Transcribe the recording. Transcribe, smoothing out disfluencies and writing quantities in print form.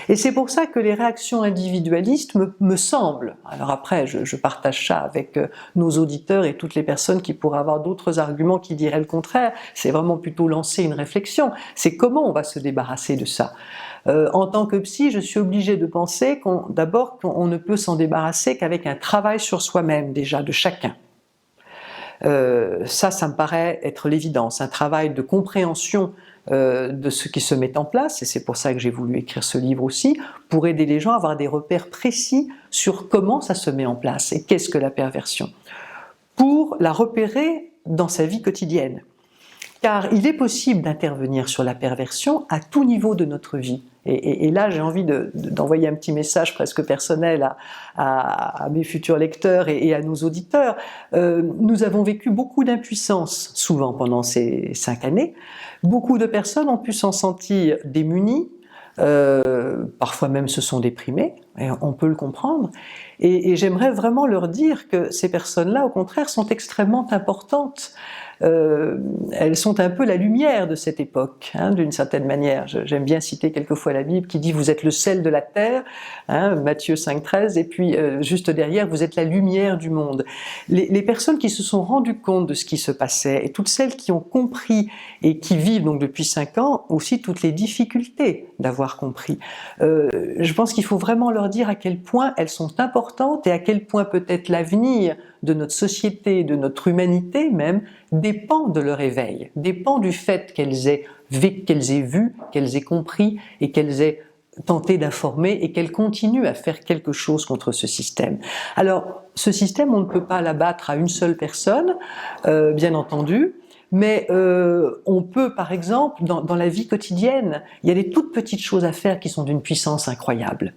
Et c'est pour ça que les réactions individualistes me semblent, alors après je partage ça avec nos auditeurs et toutes les personnes qui pourraient avoir d'autres arguments qui diraient le contraire, c'est vraiment plutôt lancer une réflexion, c'est comment on va se débarrasser de ça. En tant que psy, je suis obligée de penser d'abord qu'on ne peut s'en débarrasser qu'avec un travail sur soi-même déjà, de chacun. Ça me paraît être l'évidence, un travail de compréhension de ce qui se met en place, et c'est pour ça que j'ai voulu écrire ce livre aussi, pour aider les gens à avoir des repères précis sur comment ça se met en place et qu'est-ce que la perversion, pour la repérer dans sa vie quotidienne. Car il est possible d'intervenir sur la perversion à tout niveau de notre vie. Et là, j'ai envie d'envoyer un petit message presque personnel à mes futurs lecteurs et à nos auditeurs. Nous avons vécu beaucoup d'impuissance, souvent pendant ces 5 années. Beaucoup de personnes ont pu s'en sentir démunies, parfois même se sont déprimées, et on peut le comprendre. Et j'aimerais vraiment leur dire que ces personnes-là, au contraire, sont extrêmement importantes. Elles sont un peu la lumière de cette époque, hein, d'une certaine manière. J'aime bien citer quelquefois la Bible qui dit « vous êtes le sel de la terre hein, », Matthieu 5,13, et puis juste derrière « vous êtes la lumière du monde ». Les personnes qui se sont rendues compte de ce qui se passait, et toutes celles qui ont compris et qui vivent donc depuis 5 ans aussi toutes les difficultés d'avoir compris, je pense qu'il faut vraiment leur dire à quel point elles sont importantes et à quel point peut-être l'avenir de notre société, de notre humanité même, dépend de leur éveil, dépend du fait qu'elles aient vu, qu'elles aient compris et qu'elles aient tenté d'informer et qu'elles continuent à faire quelque chose contre ce système. Alors, ce système, on ne peut pas l'abattre à une seule personne, bien entendu, mais on peut, par exemple, dans la vie quotidienne, il y a des toutes petites choses à faire qui sont d'une puissance incroyable.